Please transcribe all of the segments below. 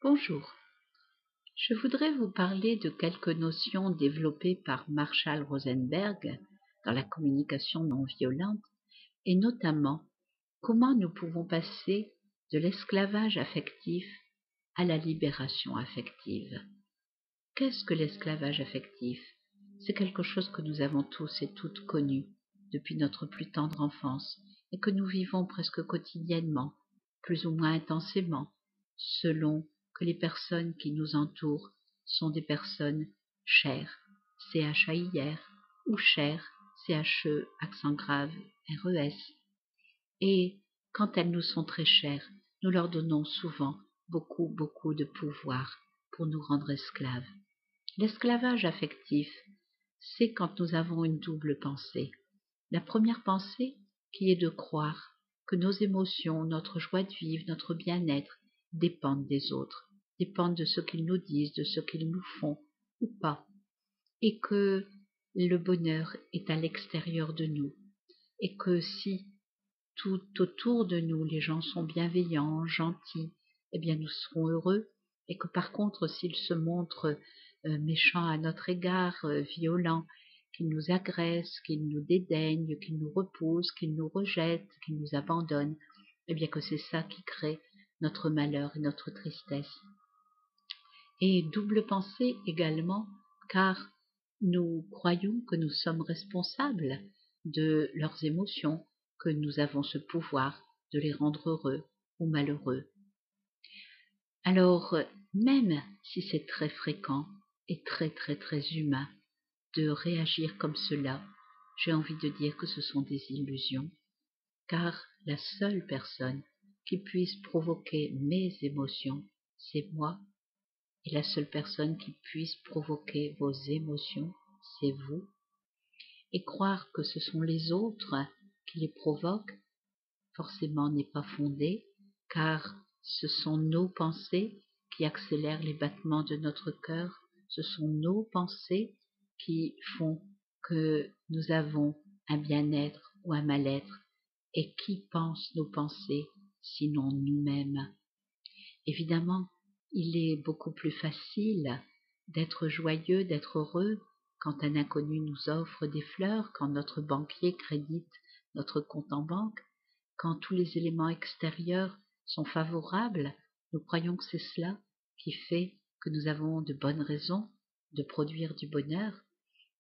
Bonjour, je voudrais vous parler de quelques notions développées par Marshall Rosenberg dans la communication non violente et notamment comment nous pouvons passer de l'esclavage affectif à la libération affective. Qu'est-ce que l'esclavage affectif? C'est quelque chose que nous avons tous et toutes connu depuis notre plus tendre enfance et que nous vivons presque quotidiennement, plus ou moins intensément, selon que les personnes qui nous entourent sont des personnes chères, C-H-A-I-R, ou chères, C-H-E, accent grave, R-E-S. Et quand elles nous sont très chères, nous leur donnons souvent beaucoup de pouvoir pour nous rendre esclaves. L'esclavage affectif, c'est quand nous avons une double pensée. La première pensée qui est de croire que nos émotions, notre joie de vivre, notre bien-être dépendent des autres, dépendent de ce qu'ils nous disent, de ce qu'ils nous font ou pas, et que le bonheur est à l'extérieur de nous, et que si tout autour de nous les gens sont bienveillants, gentils, eh bien nous serons heureux, et que par contre s'ils se montrent méchants à notre égard, violents, qu'ils nous agressent, qu'ils nous dédaignent, qu'ils nous repoussent, qu'ils nous rejettent, qu'ils nous abandonnent, eh bien que c'est ça qui crée notre malheur et notre tristesse. Et double pensée également, car nous croyons que nous sommes responsables de leurs émotions, que nous avons ce pouvoir de les rendre heureux ou malheureux. Alors, même si c'est très fréquent et très humain de réagir comme cela, j'ai envie de dire que ce sont des illusions, car la seule personne qui puisse provoquer mes émotions, c'est moi, et la seule personne qui puisse provoquer vos émotions, c'est vous, et croire que ce sont les autres qui les provoquent, forcément n'est pas fondé, car ce sont nos pensées qui accélèrent les battements de notre cœur, ce sont nos pensées qui font que nous avons un bien-être ou un mal-être, et qui pense nos pensées, sinon nous-mêmes. Évidemment, il est beaucoup plus facile d'être joyeux, d'être heureux quand un inconnu nous offre des fleurs, quand notre banquier crédite notre compte en banque, quand tous les éléments extérieurs sont favorables. Nous croyons que c'est cela qui fait que nous avons de bonnes raisons de produire du bonheur.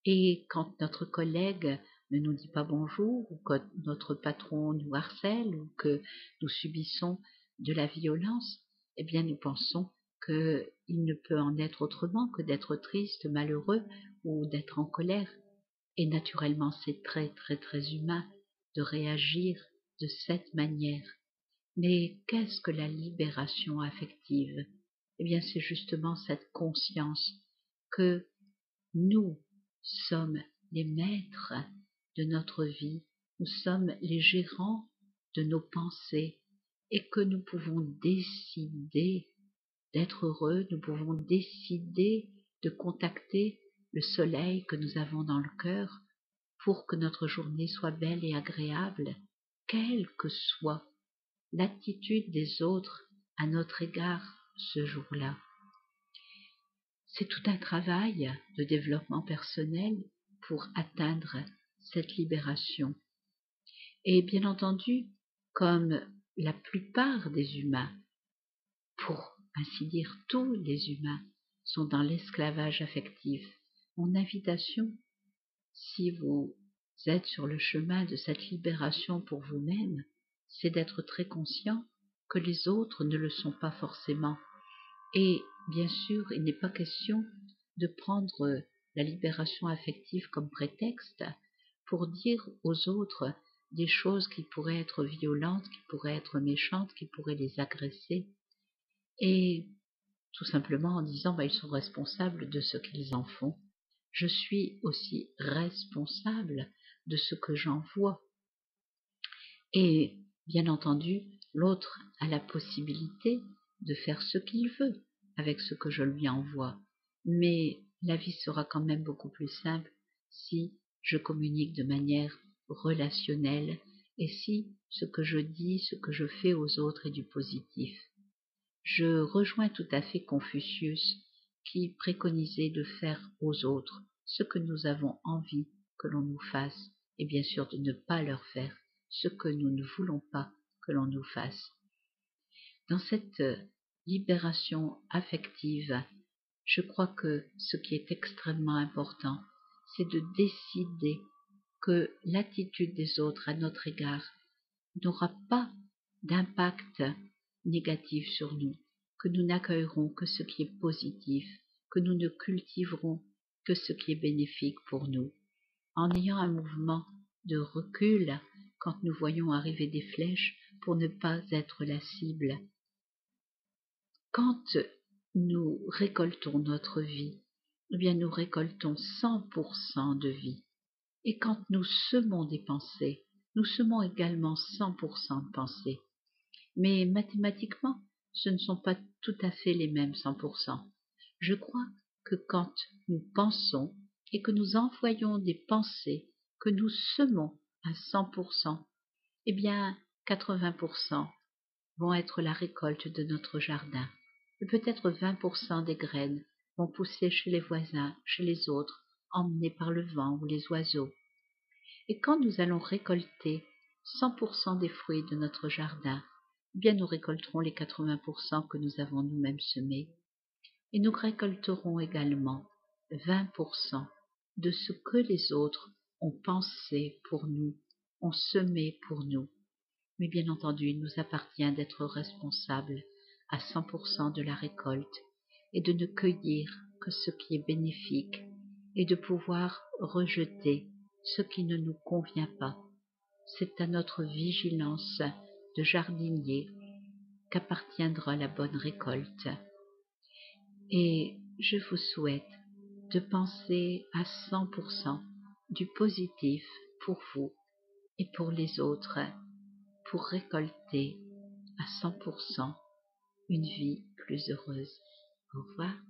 Et quand notre collègue ne nous dit pas bonjour, ou que notre patron nous harcèle, ou que nous subissons de la violence, eh bien nous pensons qu'il ne peut en être autrement que d'être triste, malheureux ou d'être en colère. Et naturellement, c'est très humain de réagir de cette manière. Mais qu'est-ce que la libération affective? Eh bien, c'est justement cette conscience que nous sommes les maîtres de notre vie, nous sommes les gérants de nos pensées et que nous pouvons décider d'être heureux, nous pouvons décider de contacter le soleil que nous avons dans le cœur pour que notre journée soit belle et agréable, quelle que soit l'attitude des autres à notre égard ce jour-là. C'est tout un travail de développement personnel pour atteindre cette libération. Et bien entendu, comme la plupart des humains, pour ainsi dire tous les humains, sont dans l'esclavage affectif, mon invitation, si vous êtes sur le chemin de cette libération pour vous-même, c'est d'être très conscient que les autres ne le sont pas forcément. Et bien sûr, il n'est pas question de prendre la libération affective comme prétexte pour dire aux autres des choses qui pourraient être violentes, qui pourraient être méchantes, qui pourraient les agresser. Et tout simplement en disant ils sont responsables de ce qu'ils en font. Je suis aussi responsable de ce que j'envoie. Et bien entendu, l'autre a la possibilité de faire ce qu'il veut avec ce que je lui envoie. Mais la vie sera quand même beaucoup plus simple si je communique de manière relationnelle et si ce que je dis, ce que je fais aux autres est du positif. Je rejoins tout à fait Confucius qui préconisait de faire aux autres ce que nous avons envie que l'on nous fasse et bien sûr de ne pas leur faire ce que nous ne voulons pas que l'on nous fasse. Dans cette libération affective, je crois que ce qui est extrêmement important, c'est de décider que l'attitude des autres à notre égard n'aura pas d'impact négatif sur nous, que nous n'accueillerons que ce qui est positif, que nous ne cultiverons que ce qui est bénéfique pour nous, en ayant un mouvement de recul quand nous voyons arriver des flèches pour ne pas être la cible. Quand nous récoltons notre vie, eh bien nous récoltons 100% de vie. Et quand nous semons des pensées, nous semons également 100% de pensées. Mais mathématiquement, ce ne sont pas tout à fait les mêmes 100%. Je crois que quand nous pensons et que nous envoyons des pensées que nous semons à 100%, eh bien 80% vont être la récolte de notre jardin. Et peut-être 20% des graines vont pousser chez les voisins, chez les autres, emmenées par le vent ou les oiseaux. Et quand nous allons récolter 100% des fruits de notre jardin, eh bien nous récolterons les 80% que nous avons nous-mêmes semés. Et nous récolterons également 20% de ce que les autres ont pensé pour nous, ont semé pour nous. Mais bien entendu, il nous appartient d'être responsables à 100% de la récolte et de ne cueillir que ce qui est bénéfique et de pouvoir rejeter ce qui ne nous convient pas. C'est à notre vigilance de jardinier qu'appartiendra la bonne récolte. Et je vous souhaite de penser à 100% du positif pour vous et pour les autres, pour récolter à 100% une vie plus heureuse. Au revoir.